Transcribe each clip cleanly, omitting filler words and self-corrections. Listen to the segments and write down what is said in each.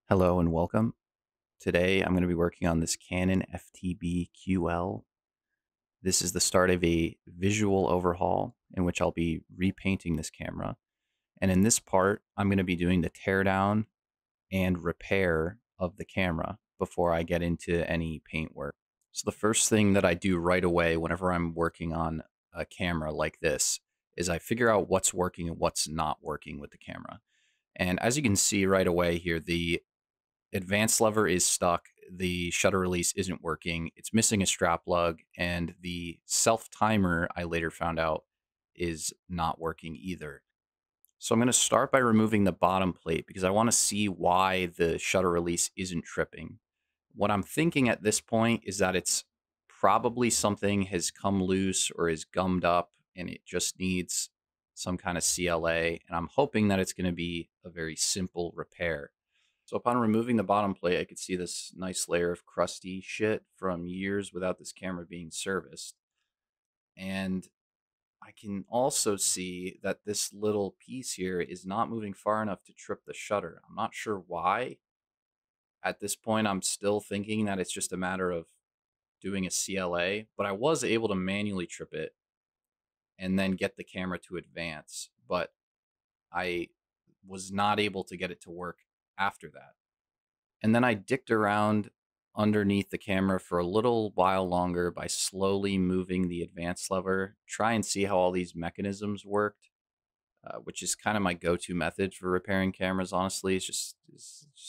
Hello and welcome. Today I'm going to be working on this Canon FTB QL. This is the start of a visual overhaul in which I'll be repainting this camera. And in this part, I'm going to be doing the teardown and repair of the camera before I get into any paint work. So the first thing that I do right away whenever I'm working on a camera like this is I figure out what's working and what's not working with the camera. And as you can see right away here, the advanced lever is stuck, the shutter release isn't working, it's missing a strap lug, and the self timer I later found out is not working either. So I'm going to start by removing the bottom plate because I want to see why the shutter release isn't tripping. What I'm thinking at this point is that it's probably something has come loose or is gummed up and it just needs some kind of CLA, and I'm hoping that it's going to be a very simple repair. So upon removing the bottom plate, I could see this nice layer of crusty shit from years without this camera being serviced. And I can also see that this little piece here is not moving far enough to trip the shutter. I'm not sure why. At this point, I'm still thinking that it's just a matter of doing a CLA, but I was able to manually trip it and then get the camera to advance, but I was not able to get it to work after that. And then I dicked around underneath the camera for a little while longer by slowly moving the advance lever, try and see how all these mechanisms worked, which is kind of my go-to method for repairing cameras, honestly. Is just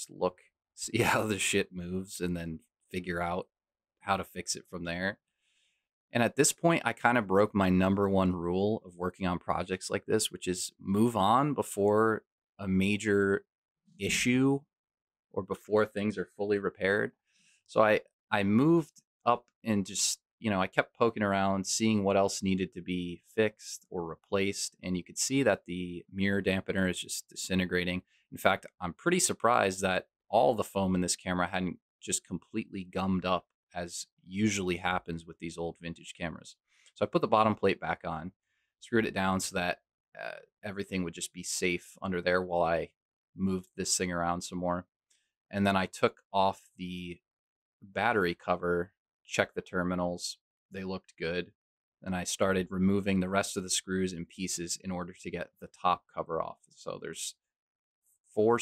look, see how the shit moves, and then figure out how to fix it from there. And at this point, I kind of broke my #1 rule of working on projects like this, which is move on before a major issue or before things are fully repaired. So I moved up and just, I kept poking around, seeing what else needed to be fixed or replaced. And you could see that the mirror dampener is just disintegrating. In fact, I'm pretty surprised that all the foam in this camera hadn't just completely gummed up, as usually happens with these old vintage cameras. So I put the bottom plate back on, screwed it down so that everything would just be safe under there while I moved this thing around some more. And then I took off the battery cover, checked the terminals, they looked good. Then I started removing the rest of the screws and pieces in order to get the top cover off. So there's 4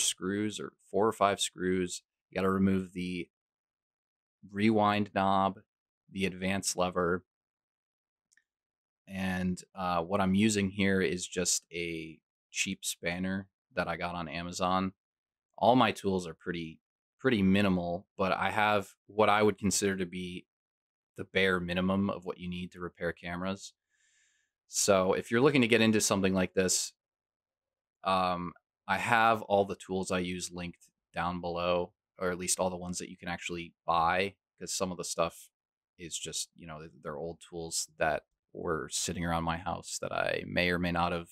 or 5 screws. You got to remove the rewind knob, the advance lever, and what I'm using here is just a cheap spanner that I got on Amazon. All my tools are pretty minimal, but I have what I would consider to be the bare minimum of what you need to repair cameras. So if you're looking to get into something like this, I have all the tools I use linked down below, or at least all the ones that you can actually buy, because some of the stuff is just, they're old tools that were sitting around my house that I may or may not have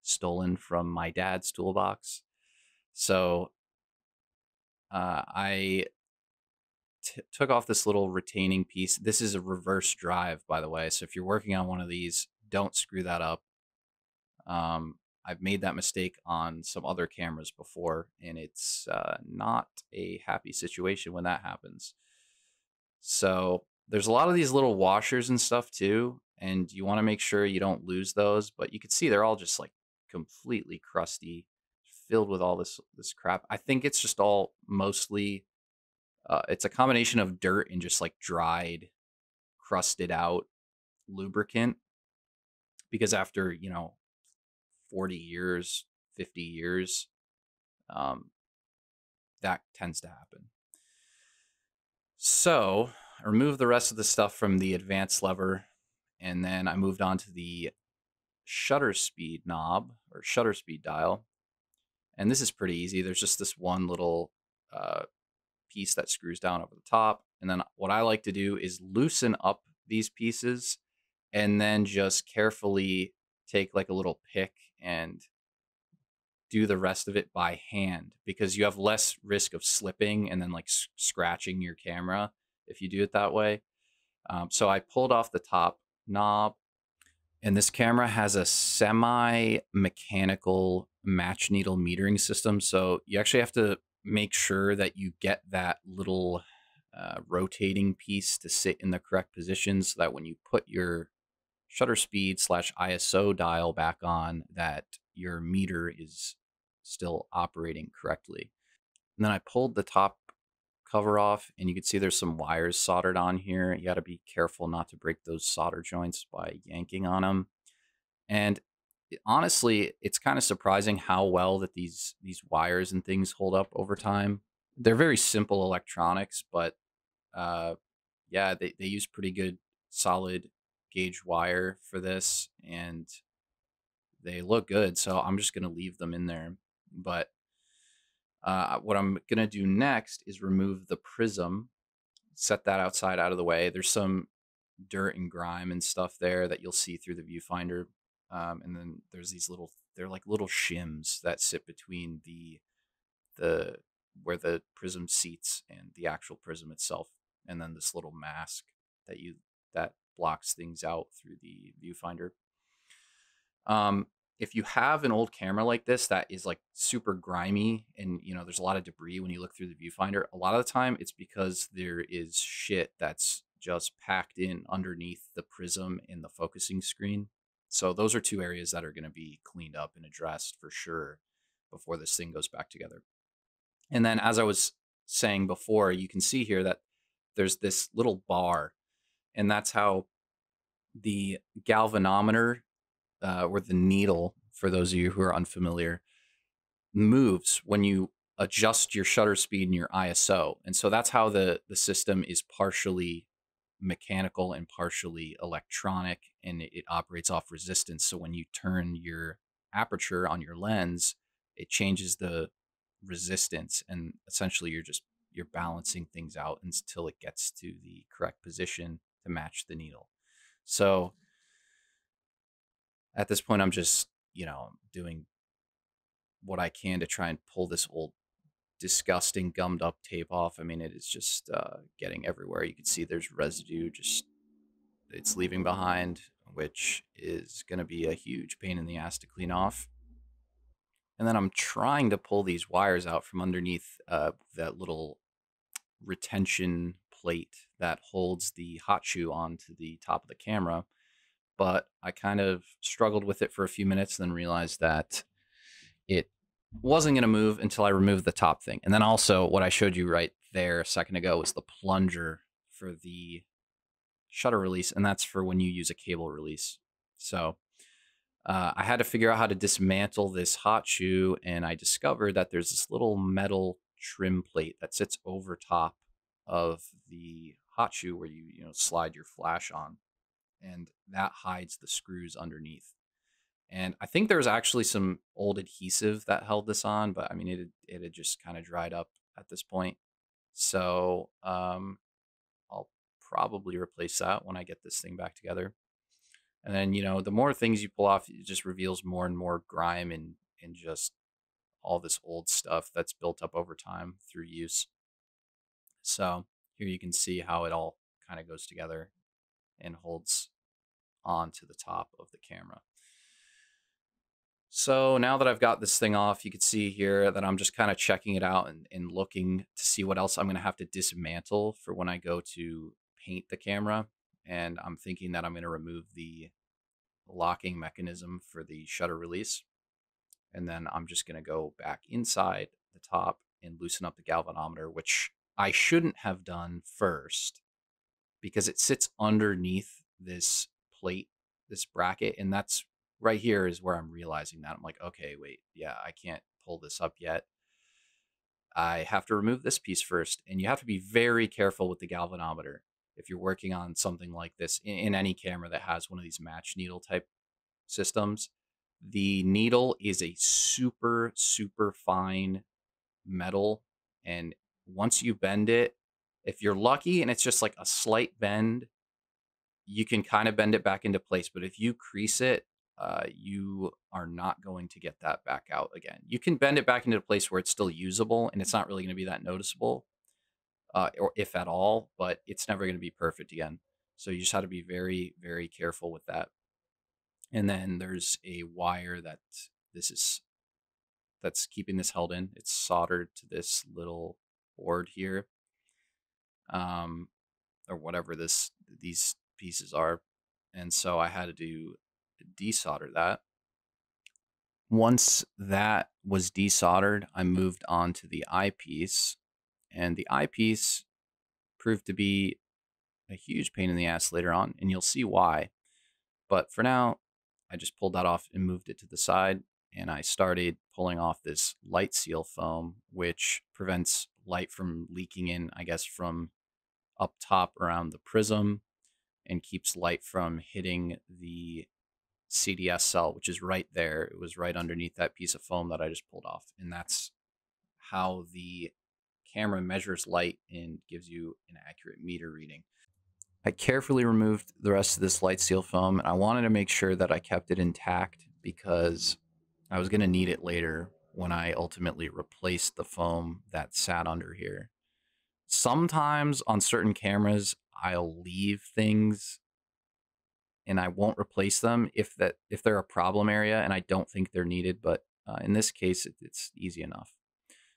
stolen from my dad's toolbox. So I took off this little retaining piece. This is a reverse drive, by the way. So if you're working on one of these, don't screw that up. I've made that mistake on some other cameras before, and it's not a happy situation when that happens. So there's a lot of these little washers and stuff too, and you want to make sure you don't lose those. But you can see they're all just like completely crusty, filled with all this crap. I think it's just all mostly it's a combination of dirt and just like dried, crusted out lubricant, because after 40 years, 50 years, that tends to happen. So I removed the rest of the stuff from the advance lever, and then I moved on to the shutter speed knob or shutter speed dial. And this is pretty easy. There's just this one little piece that screws down over the top. And then what I like to do is loosen up these pieces and then just carefully take like a little pick and do the rest of it by hand, because you have less risk of slipping and then like scratching your camera if you do it that way. So I pulled off the top knob, and this camera has a semi-mechanical match needle metering system. So you actually have to make sure that you get that little rotating piece to sit in the correct position so that when you put your shutter speed slash ISO dial back on, that your meter is still operating correctly. And then I pulled the top cover off, and you can see there's some wires soldered on here. You got to be careful not to break those solder joints by yanking on them. And honestly, it's kind of surprising how well that these wires and things hold up over time. They're very simple electronics, but yeah, they use pretty good solid gauge wire for this, and they look good. So I'm just gonna leave them in there. But what I'm gonna do next is remove the prism, set that outside out of the way. There's some dirt and grime and stuff there that you'll see through the viewfinder. And then there's these they're like little shims that sit between the where the prism seats and the actual prism itself, and then this little mask that blocks things out through the viewfinder. If you have an old camera like this that is like super grimy and there's a lot of debris when you look through the viewfinder, a lot of the time it's because there is shit that's just packed in underneath the prism in the focusing screen. So those are two areas that are going to be cleaned up and addressed for sure before this thing goes back together. And then, as I was saying before, you can see here that there's this little bar, and that's how the galvanometer, or the needle, for those of you who are unfamiliar, moves when you adjust your shutter speed and your ISO. And so that's how the system is partially mechanical and partially electronic, and it operates off resistance. So when you turn your aperture on your lens, it changes the resistance, and essentially you're balancing things out until it gets to the correct position to match the needle. So at this point, I'm just doing what I can to try and pull this old disgusting gummed up tape off. I mean, it is just getting everywhere. You can see there's residue just it's leaving behind, which is going to be a huge pain in the ass to clean off. And then I'm trying to pull these wires out from underneath that little retention plate that holds the hot shoe onto the top of the camera. But I kind of struggled with it for a few minutes, and then realized that it wasn't going to move until I removed the top thing. And then also what I showed you right there a second ago was the plunger for the shutter release, and that's for when you use a cable release. So I had to figure out how to dismantle this hot shoe, and I discovered that there's this little metal trim plate that sits over top of the hot shoe where you slide your flash on, and that hides the screws underneath. And I think there was actually some old adhesive that held this on, but I mean it had just kind of dried up at this point. So I'll probably replace that when I get this thing back together. And then, the more things you pull off, it just reveals more and more grime and just all this old stuff that's built up over time through use. So here you can see how it all kind of goes together and holds on to the top of the camera. So now that I've got this thing off, you can see here that I'm just kind of checking it out and looking to see what else I'm going to have to dismantle for when I go to paint the camera. And I'm thinking that I'm going to remove the locking mechanism for the shutter release. And then I'm just going to go back inside the top and loosen up the galvanometer, which I shouldn't have done first because it sits underneath this plate, this bracket. And that's right here is where I'm realizing that. I'm like, okay, wait, yeah, I can't pull this up yet. I have to remove this piece first. And you have to be very careful with the galvanometer if you're working on something like this in any camera that has one of these match needle type systems. The needle is a super, super fine metal. And once you bend it, if you're lucky and it's just like a slight bend, you can kind of bend it back into place. But if you crease it, you are not going to get that back out again. You can bend it back into a place where it's still usable and it's not really going to be that noticeable, or if at all, but it's never going to be perfect again. So you just have to be very, very careful with that. And then there's a wire that this is that's keeping this held in. It's soldered to this little board here, or whatever these pieces are. And so I had to desolder that. Once that was desoldered, I moved on to the eyepiece, and the eyepiece proved to be a huge pain in the ass later on, and you'll see why. But for now, I just pulled that off and moved it to the side, and I started pulling off this light seal foam, which prevents light from leaking in, I guess, from up top around the prism, and keeps light from hitting the CDS cell, which is right there. It was right underneath that piece of foam that I just pulled off. And that's how the camera measures light and gives you an accurate meter reading. I carefully removed the rest of this light seal foam, and I wanted to make sure that I kept it intact because I was going to need it later when I ultimately replaced the foam that sat under here. Sometimes on certain cameras, I'll leave things and I won't replace them if they're a problem area and I don't think they're needed, but in this case, it's easy enough.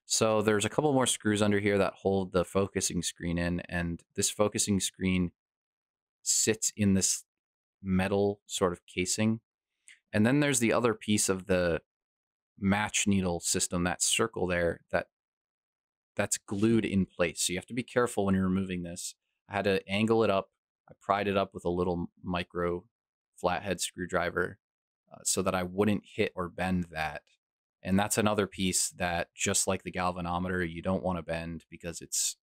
So there's a couple more screws under here that hold the focusing screen in, and this focusing screen sits in this metal sort of casing. And then there's the other piece of the match needle system, that circle there, that's glued in place. So you have to be careful when you're removing this. I had to angle it up. I pried it up with a little micro flathead screwdriver so that I wouldn't hit or bend that. And that's another piece that, just like the galvanometer, you don't want to bend because it's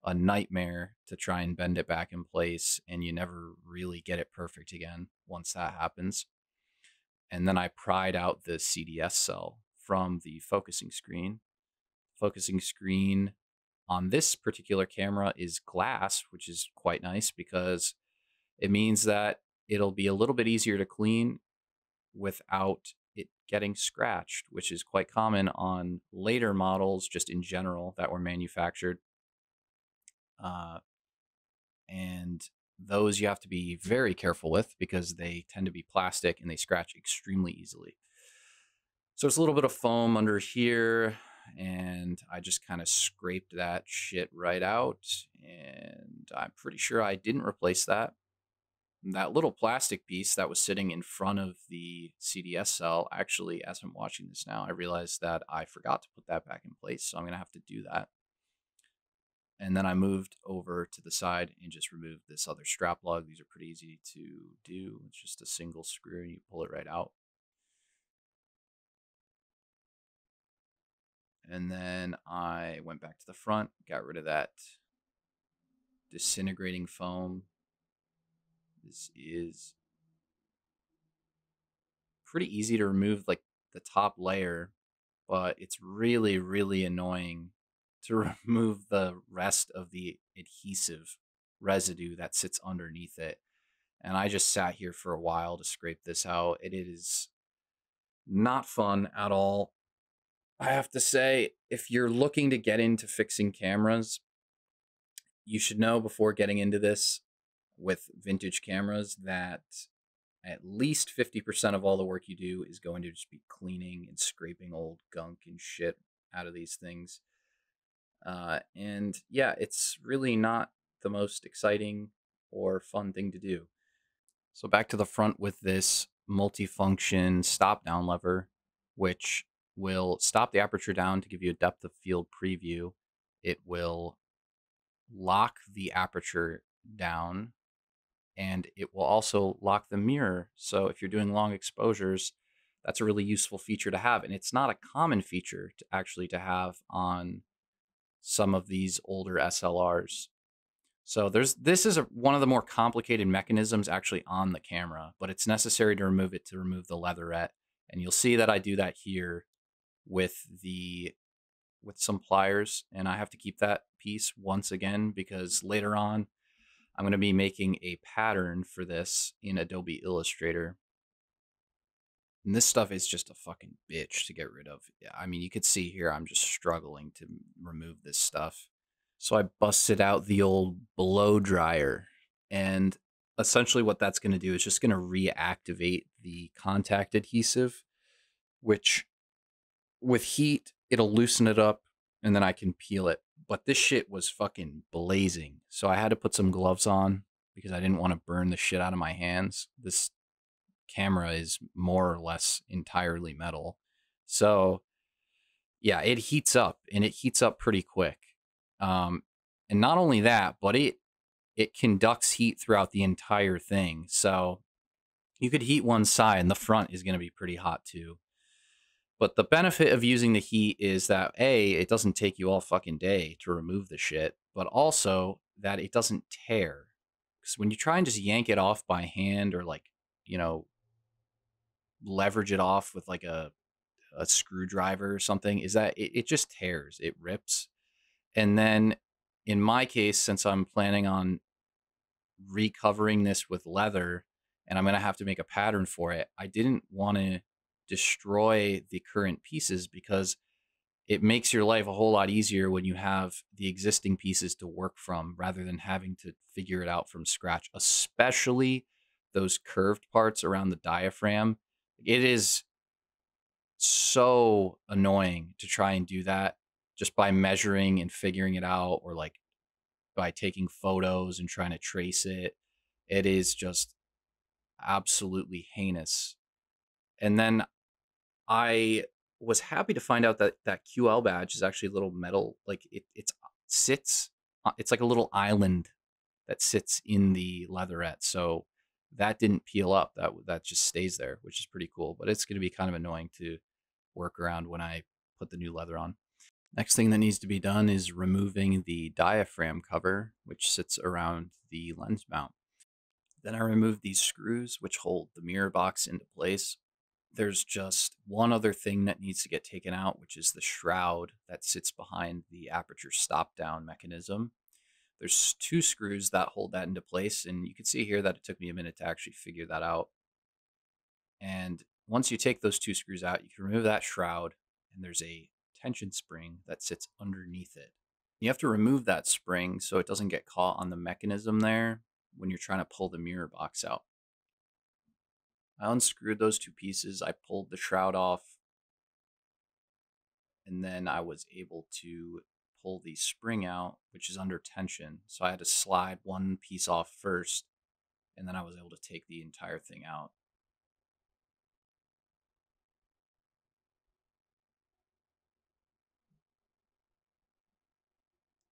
a nightmare to try and bend it back in place, and you never really get it perfect again once that happens. And then I pried out the CDS cell from the focusing screen. Focusing screen on this particular camera is glass, which is quite nice because it means that it'll be a little bit easier to clean without it getting scratched, which is quite common on later models just in general that were manufactured. And those you have to be very careful with because they tend to be plastic and they scratch extremely easily. So it's a little bit of foam under here, and I just kind of scraped that shit right out, and I'm pretty sure I didn't replace that. That little plastic piece that was sitting in front of the CDS cell, actually, as I'm watching this now, I realized that I forgot to put that back in place, so I'm going to have to do that. And then I moved over to the side and just removed this other strap lug. These are pretty easy to do. It's just a single screw and you pull it right out. And then I went back to the front, got rid of that disintegrating foam. This is pretty easy to remove, like the top layer, but it's really, really annoying to remove the rest of the adhesive residue that sits underneath it. And I just sat here for a while to scrape this out. It is not fun at all. I have to say, if you're looking to get into fixing cameras, you should know before getting into this with vintage cameras that at least 50% of all the work you do is going to just be cleaning and scraping old gunk and shit out of these things. And yeah, it's really not the most exciting or fun thing to do. So back to the front with this multifunction stop down lever, which will stop the aperture down to give you a depth of field preview. It will lock the aperture down, and it will also lock the mirror. So if you're doing long exposures, that's a really useful feature to have. And it's not a common feature to have on some of these older SLRs. So this is one of the more complicated mechanisms actually on the camera, but it's necessary to remove it to remove the leatherette. And you'll see that I do that here with some pliers, and I have to keep that piece once again because later on I'm going to be making a pattern for this in Adobe Illustrator. And this stuff is just a fucking bitch to get rid of. I mean, you could see here I'm just struggling to remove this stuff. So I busted out the old blow dryer, and essentially what that's going to do is just going to reactivate the contact adhesive, which with heat, it'll loosen it up and then I can peel it. But this shit was fucking blazing. So I had to put some gloves on because I didn't want to burn the shit out of my hands. This camera is more or less entirely metal. So yeah, it heats up and it heats up pretty quick. Um, and not only that, but it conducts heat throughout the entire thing. So you could heat one side and the front is going to be pretty hot too. But the benefit of using the heat is that A, it doesn't take you all fucking day to remove the shit, but also that it doesn't tear. Because when you try and just yank it off by hand or like, you know, leverage it off with like a screwdriver or something, is that it just tears, it rips. And then in my case, since I'm planning on recovering this with leather and I'm going to have to make a pattern for it, I didn't want to destroy the current pieces because it makes your life a whole lot easier when you have the existing pieces to work from rather than having to figure it out from scratch, especially those curved parts around the diaphragm. It is so annoying to try and do that just by measuring and figuring it out, or like by taking photos and trying to trace it. It is just absolutely heinous. And then I was happy to find out that that QL badge is actually a little metal, like it sits, it's like a little island that sits in the leatherette. So that didn't peel up. That just stays there, which is pretty cool. But it's going to be kind of annoying to work around when I put the new leather on. Next thing that needs to be done is removing the diaphragm cover, which sits around the lens mount. Then I removed these screws, which hold the mirror box into place. There's just one other thing that needs to get taken out, which is the shroud that sits behind the aperture stop down mechanism. There's two screws that hold that into place, and you can see here that it took me a minute to actually figure that out. And once you take those two screws out, you can remove that shroud, and there's a tension spring that sits underneath it. You have to remove that spring so it doesn't get caught on the mechanism there when you're trying to pull the mirror box out. I unscrewed those two pieces, I pulled the shroud off, and then I was able to pull the spring out, which is under tension. So I had to slide one piece off first, and then I was able to take the entire thing out.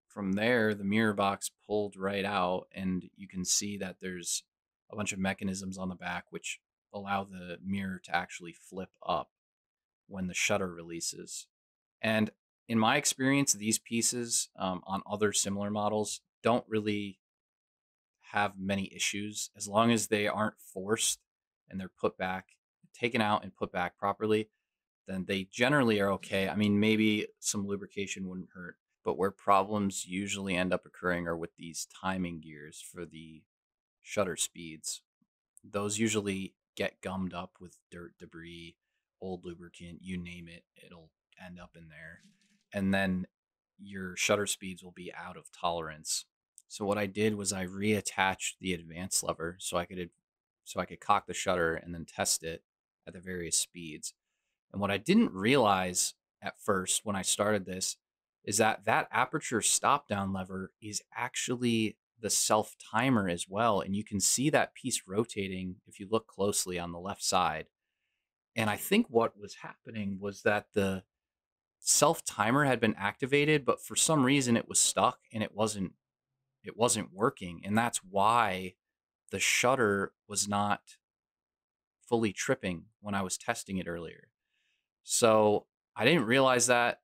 From there, the mirror box pulled right out, and you can see that there's a bunch of mechanisms on the back which allow the mirror to actually flip up when the shutter releases. And in my experience, these pieces on other similar models don't really have many issues as long as they aren't forced and they're put back, taken out and put back properly. Then they generally are okay. I mean, maybe some lubrication wouldn't hurt, but where problems usually end up occurring are with these timing gears for the shutter speeds. Those usually get gummed up with dirt, debris, old lubricant, you name it, it'll end up in there. And then your shutter speeds will be out of tolerance. So what I did was I reattached the advance lever so I could cock the shutter and then test it at the various speeds. And what I didn't realize at first when I started this is that that aperture stop down lever is actually the self timer as well. And you can see that piece rotating if you look closely on the left side. And I think what was happening was that the self timer had been activated, but for some reason it was stuck and it wasn't working. And that's why the shutter was not fully tripping when I was testing it earlier. So I didn't realize that.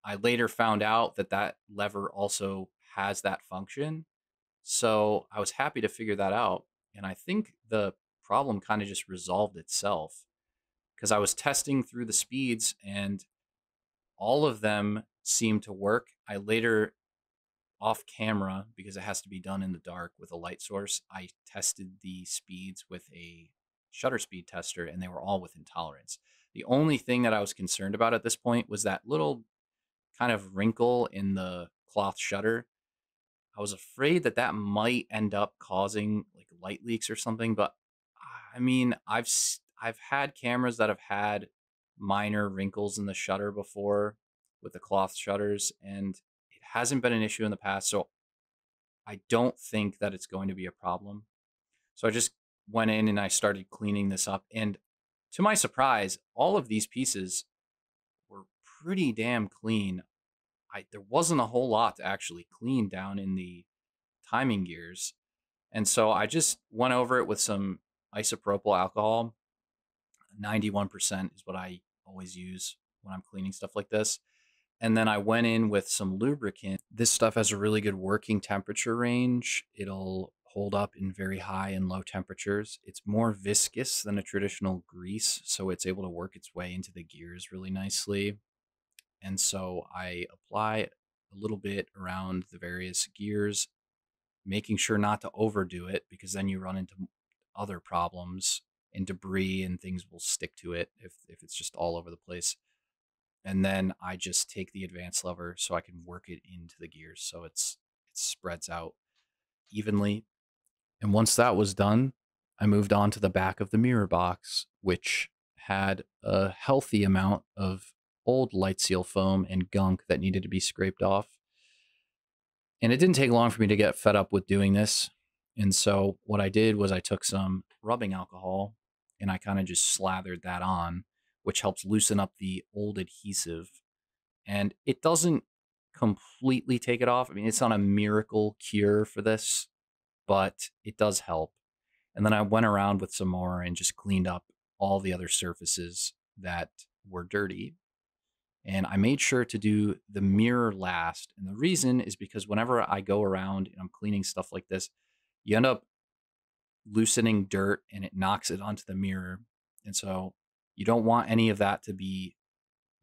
I later found out that that lever also has that function. So I was happy to figure that out. And I think the problem kind of just resolved itself because I was testing through the speeds and all of them seemed to work. I later, off camera, because it has to be done in the dark with a light source, I tested the speeds with a shutter speed tester and they were all within tolerance. The only thing that I was concerned about at this point was that little kind of wrinkle in the cloth shutter. I was afraid that that might end up causing like light leaks or something, but I mean, I've had cameras that have had minor wrinkles in the shutter before with the cloth shutters, and it hasn't been an issue in the past, so I don't think that it's going to be a problem. So I just went in and I started cleaning this up, and to my surprise, all of these pieces were pretty damn clean. There wasn't a whole lot to actually clean down in the timing gears. And so I just went over it with some isopropyl alcohol. 91% is what I always use when I'm cleaning stuff like this. And then I went in with some lubricant. This stuff has a really good working temperature range. It'll hold up in very high and low temperatures. It's more viscous than a traditional grease, so it's able to work its way into the gears really nicely. And so I apply a little bit around the various gears, making sure not to overdo it, because then you run into other problems and debris and things will stick to it if it's just all over the place. And then I just take the advance lever so I can work it into the gears so it spreads out evenly. And once that was done, I moved on to the back of the mirror box, which had a healthy amount of old light seal foam and gunk that needed to be scraped off. And it didn't take long for me to get fed up with doing this. And so what I did was I took some rubbing alcohol and I kind of just slathered that on, which helps loosen up the old adhesive. And it doesn't completely take it off. I mean, it's not a miracle cure for this, but it does help. And then I went around with some more and just cleaned up all the other surfaces that were dirty. And I made sure to do the mirror last. And the reason is because whenever I go around and I'm cleaning stuff like this, you end up loosening dirt and it knocks it onto the mirror. And so you don't want any of that to be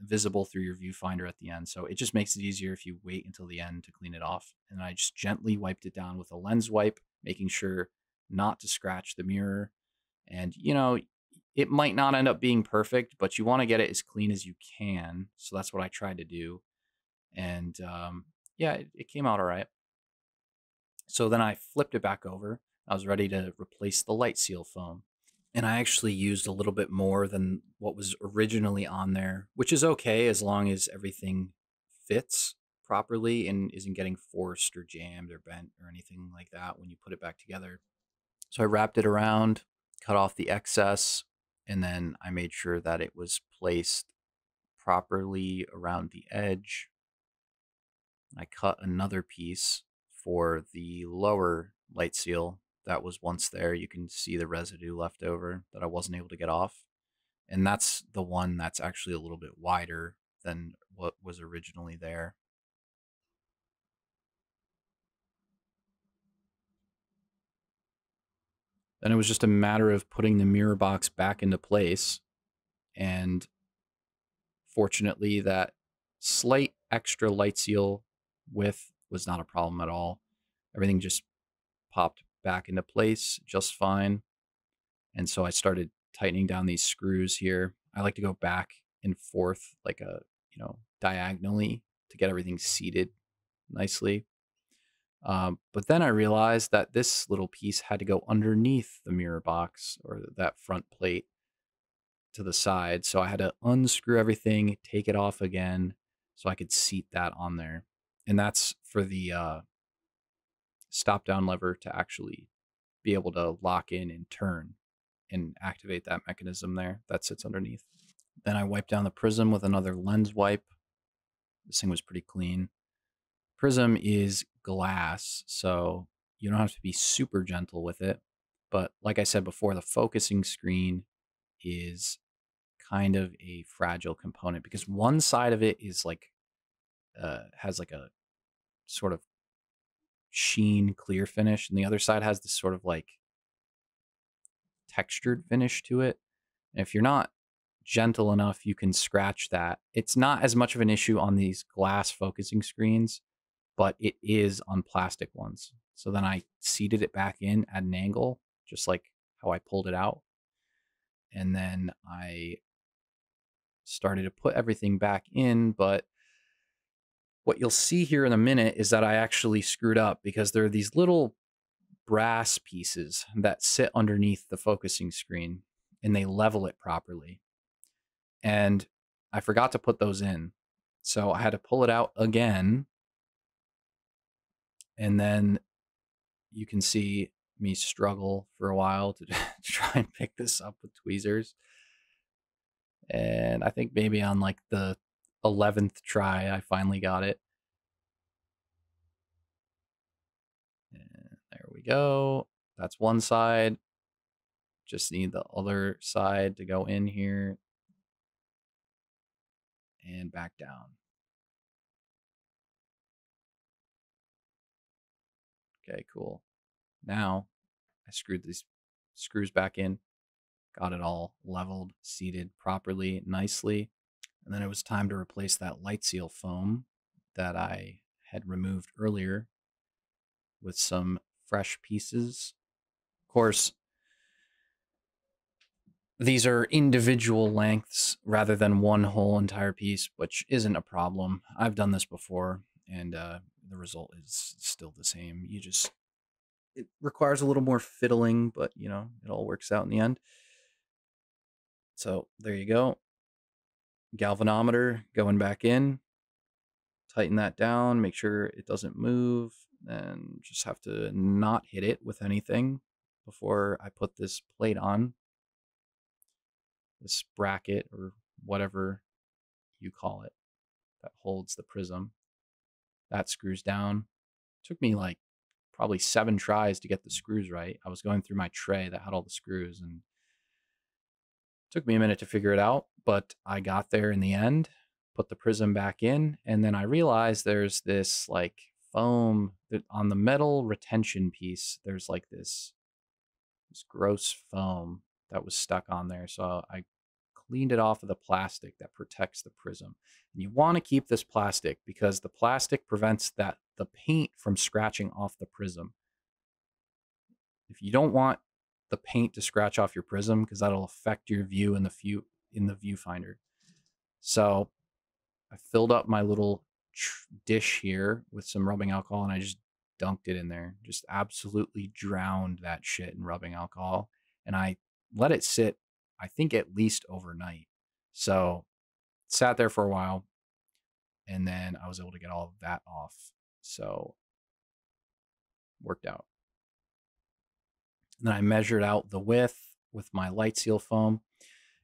visible through your viewfinder at the end. So it just makes it easier if you wait until the end to clean it off. And I just gently wiped it down with a lens wipe, making sure not to scratch the mirror. And, you know, it might not end up being perfect, but you want to get it as clean as you can. So that's what I tried to do. And yeah, it came out all right. So then I flipped it back over. I was ready to replace the light seal foam. And I actually used a little bit more than what was originally on there, which is okay as long as everything fits properly and isn't getting forced or jammed or bent or anything like that when you put it back together. So I wrapped it around, cut off the excess, and then I made sure that it was placed properly around the edge. I cut another piece for the lower light seal that was once there. You can see the residue left over that I wasn't able to get off. And that's the one that's actually a little bit wider than what was originally there. Then it was just a matter of putting the mirror box back into place. And fortunately, that slight extra light seal width was not a problem at all. Everything just popped back into place just fine. And so I started tightening down these screws here. I like to go back and forth like diagonally to get everything seated nicely. But then I realized that this little piece had to go underneath the mirror box or that front plate to the side. So I had to unscrew everything, take it off again so I could seat that on there. And that's for the stop down lever to actually be able to lock in and turn and activate that mechanism there that sits underneath. Then I wiped down the prism with another lens wipe. This thing was pretty clean. Prism is glass, so you don't have to be super gentle with it. But like I said before, the focusing screen is kind of a fragile component because one side of it is like has like a sort of sheen clear finish, and the other side has this sort of like textured finish to it. And if you're not gentle enough, you can scratch that. It's not as much of an issue on these glass focusing screens, but it is on plastic ones. So then I seated it back in at an angle, just like how I pulled it out. And then I started to put everything back in, but what you'll see here in a minute is that I actually screwed up because there are these little brass pieces that sit underneath the focusing screen and they level it properly. and I forgot to put those in. So I had to pull it out again, and then you can see me struggle for a while to try and pick this up with tweezers. And I think maybe on like the 11th try, I finally got it. And there we go. That's one side. Just need the other side to go in here and back down. Okay, cool. Now I screwed these screws back in, got it all leveled, seated properly, nicely. And then it was time to replace that light seal foam that I had removed earlier with some fresh pieces. Of course, these are individual lengths rather than one whole entire piece, which isn't a problem. I've done this before, and the result is still the same. It requires a little more fiddling, but you know, it all works out in the end. So there you go. Galvanometer going back in. Tighten that down, make sure it doesn't move, and just have to not hit it with anything before I put this plate on. This bracket or whatever you call it that holds the prism. That screws down. Took me like probably 7 tries to get the screws right. I was going through my tray that had all the screws, and it took me a minute to figure it out, but I got there in the end, put the prism back in, and then I realized there's this like foam that on the metal retention piece, there's like this gross foam that was stuck on there. So I cleaned it off of the plastic that protects the prism. And you want to keep this plastic because the plastic prevents the paint from scratching off the prism. If you don't want the paint to scratch off your prism, because that'll affect your view in the viewfinder. So I filled up my little dish here with some rubbing alcohol, and I just dunked it in there. Just absolutely drowned that shit in rubbing alcohol, and I let it sit, I think, at least overnight. So it sat there for a while, and then I was able to get all of that off. So worked out. And then I measured out the width with my light seal foam.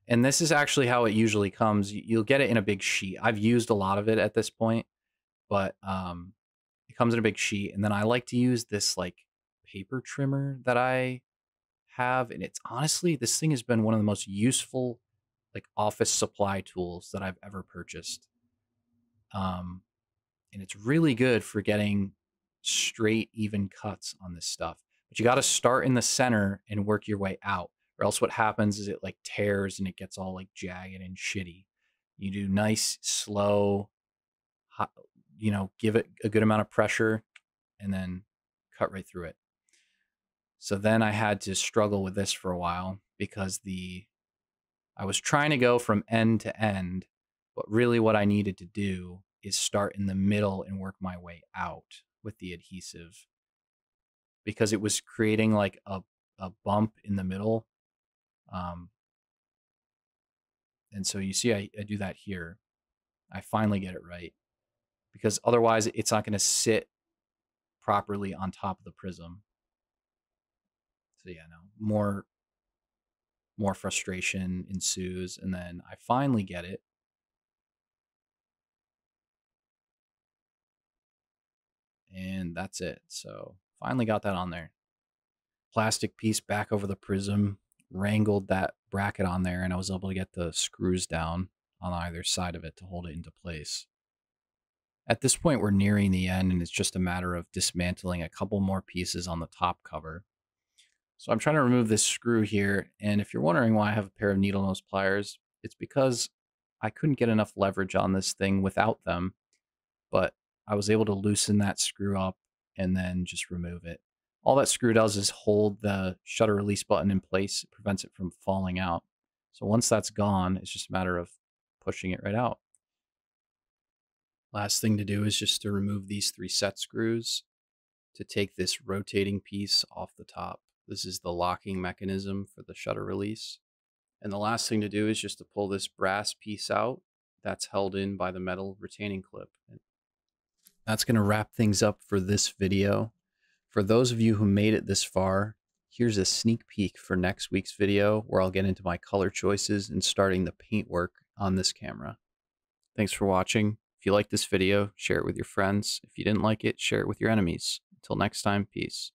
And this is actually how it usually comes. You'll get it in a big sheet. I've used a lot of it at this point, but it comes in a big sheet. And then I like to use this like paper trimmer that I have. And it's honestly, this thing has been one of the most useful like office supply tools that I've ever purchased. And it's really good for getting straight, even cuts on this stuff. But you got to start in the center and work your way out, or else what happens is it like tears and it gets all like jagged and shitty. You do nice, slow, hot, you know, give it a good amount of pressure and then cut right through it. So then I had to struggle with this for a while because I was trying to go from end to end, but really what I needed to do is start in the middle and work my way out with the adhesive because it was creating like a bump in the middle. And so you see, I do that here. I finally get it right because otherwise it's not going to sit properly on top of the prism. So yeah, no, more frustration ensues. And then I finally get it. And that's it. So finally got that on there. Plastic piece back over the prism, wrangled that bracket on there, and I was able to get the screws down on either side of it to hold it into place. At this point, we're nearing the end, and it's just a matter of dismantling a couple more pieces on the top cover. So I'm trying to remove this screw here, and if you're wondering why I have a pair of needle nose pliers, it's because I couldn't get enough leverage on this thing without them, but I was able to loosen that screw up and then just remove it. All that screw does is hold the shutter release button in place. It prevents it from falling out. So once that's gone, it's just a matter of pushing it right out. Last thing to do is just to remove these 3 set screws to take this rotating piece off the top. This is the locking mechanism for the shutter release. And the last thing to do is just to pull this brass piece out that's held in by the metal retaining clip. That's going to wrap things up for this video. For those of you who made it this far, here's a sneak peek for next week's video where I'll get into my color choices and starting the paint work on this camera. Thanks for watching. If you liked this video, share it with your friends. If you didn't like it, share it with your enemies. Until next time, peace.